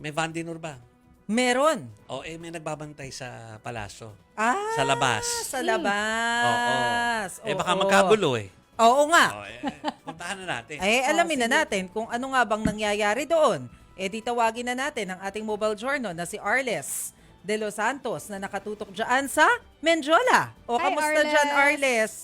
May Vandinur ba? Meron. O, may nagbabantay sa palasyo. Ah, Sa labas. Sa labas. Oo. Baka Oo. magkagulo eh. Oo nga. Puntahan na natin. Alamin na sige. natin kung ano nga bang nangyayari doon. Di tawagin na natin ang ating mobile journal na si Arles de Los Santos na nakatutok dyan sa Menjola. O, Hi, kamusta Arles. dyan, Arles?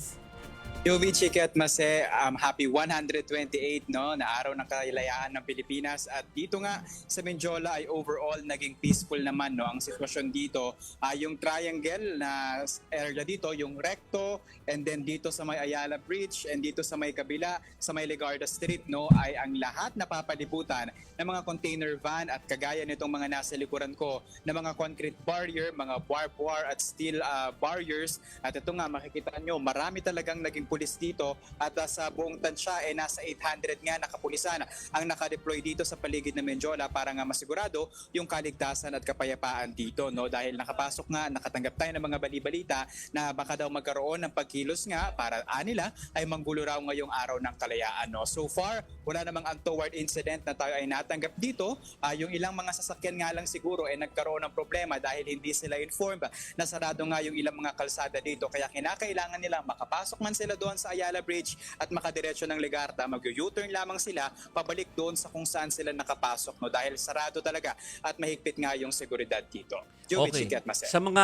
Yovi Chiket Mase, happy 128 no, na araw ng kalayaan ng Pilipinas. At dito nga sa Menjola ay overall naging peaceful naman no ang sitwasyon dito. Yung triangle na area dito, yung Recto, and then dito sa may Ayala Bridge, and dito sa may kabila, sa may Legarda Street no, ay ang lahat napapalibutan ng mga container van at kagaya nitong mga nasa likuran ko na mga concrete barrier, mga barbed wire at steel barriers. At ito nga makikita nyo, marami talagang naging pulis dito at sa buong tansya nasa 800 nga nakapulisan ang nakadeploy dito sa paligid ng Menjola para nga masigurado yung kaligtasan at kapayapaan dito no, dahil nakapasok nga, nakatanggap tayo ng mga bali-balita na baka daw magkaroon ng pagkilos nga para nila ay manggulo raw ngayong araw ng kalayaan no. So far wala namang untoward incident na tayo ay natanggap dito. Yung ilang mga sasakyan nga lang siguro ay nagkaroon ng problema dahil hindi sila informed na sarado nga yung ilang mga kalsada dito, kaya kinakailangan nila makapasok man sila doon sa Ayala Bridge at makadiretso ng Legarda, mag-U-turn lamang sila pabalik doon sa kung saan sila nakapasok no, dahil sarado talaga at mahigpit nga yung seguridad dito. Joey Chiket Mase. Sa mga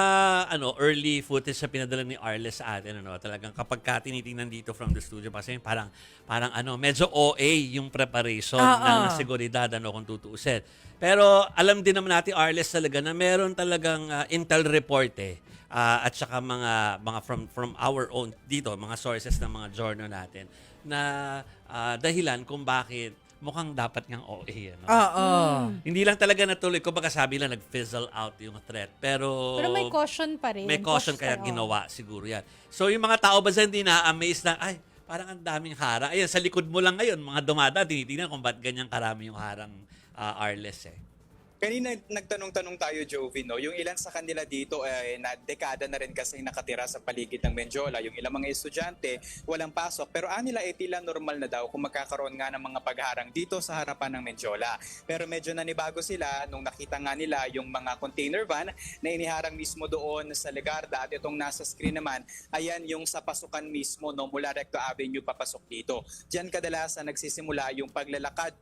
early footage na pinadala ni Arles sa atin, talagang kapag tinitingnan dito from the studio kasi parang medyo OA yung preparation ng seguridad kung tutuusin. Pero alam din naman natin, Arles, talaga na meron talagang intel report at saka mga from our own dito, mga sources ng mga journal natin na dahilan kung bakit mukhang dapat ngang OA. Hindi lang talaga natuloy. Kung baka sabi lang, nag-fizzle out yung threat. Pero may caution pa rin. May caution kaya ginawa siguro yan. So yung mga tao ba dyan, hindi na-amaze na, ay, parang ang daming harang. Ayan, sa likod mo lang ngayon, mga dumada, tinitingnan kung ba't ganyang karami yung harang Arles Kanina nagtanong-tanong tayo, Jovi, no? Yung ilan sa kanila dito na dekada na rin kasi nakatira sa paligid ng Menjola. Yung ilang mga estudyante walang pasok. Pero anila tila normal na daw kung magkakaroon nga ng mga pagharang dito sa harapan ng Menjola. Pero medyo nanibago sila nung nakita nga nila yung mga container van na iniharang mismo doon sa Legarda. At itong nasa screen naman, ayan yung sa pasukan mismo no, mula Recto Avenue papasok dito. Diyan kadalasan nagsisimula yung paglalakad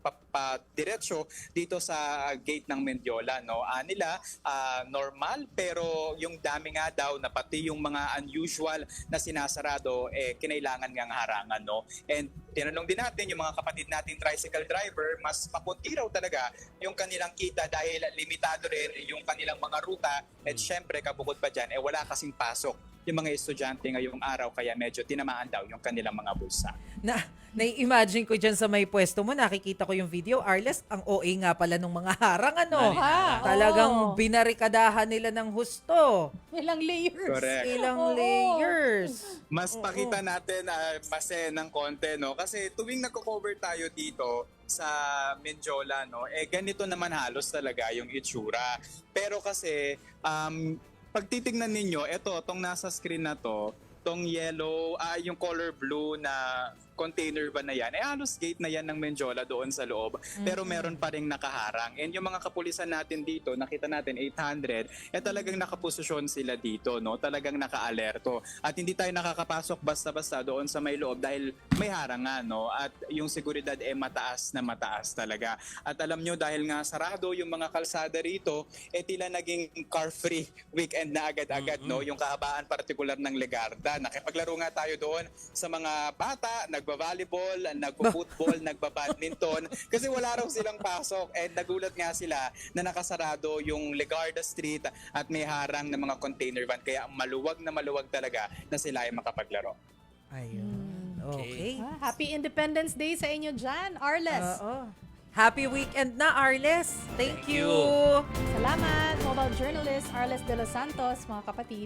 diretso dito sa gate ng Menjola no. Nila normal, pero yung dami nga daw na pati yung mga unusual na sinasarado kinailangan ngang harangan no. And tinanong din natin yung mga kapatid natin tricycle driver, mas mapunti raw talaga yung kanilang kita dahil limitado rin yung kanilang mga ruta at syempre kabukod pa dyan wala kasing pasok yung mga estudyante ngayong araw, kaya medyo tinamaan daw yung kanilang mga bulsa. Nai-imagine ko dyan sa may pwesto mo, nakikita ko yung video, Arles, ang OA nga pala nung mga harang, Talagang binarikadahan nila ng husto. Ilang layers. Correct. Ilang layers. Mas pakita natin Mase ng konti no, kasi tuwing nagko-cover tayo dito sa Menjola no, ganito naman halos talaga yung itsura. Pero kasi pag titingnan ninyo, itong nasa screen na to, tong yellow, yung color blue na container van na yan, halos gate na yan ng Menjola doon sa loob. Pero meron pa rin nakaharang. And yung mga kapulisan natin dito, nakita natin 800, talagang nakaposisyon sila dito, no? Talagang naka-alerto. At hindi tayo nakakapasok basta-basta doon sa may loob dahil may harangan, no? At yung seguridad mataas na mataas talaga. At alam nyo, dahil nga sarado yung mga kalsada rito, tila naging car-free weekend na agad-agad, no? Yung kahabaan partikular ng Legarda. Nakipaglaro nga tayo doon sa mga bata, nagba-volleyball, nagpo-football, nagba-badminton kasi wala raw silang pasok, and nagulat nga sila na nakasarado yung Legarda Street at may harang ng mga container van, kaya maluwag na maluwag talaga na sila ay makapaglaro. Ayun. Okay. Happy Independence Day sa inyo dyan, Arles. Happy weekend na, Arles. Thank you. Salamat, mobile journalist Arles de Los Santos, mga kapatid.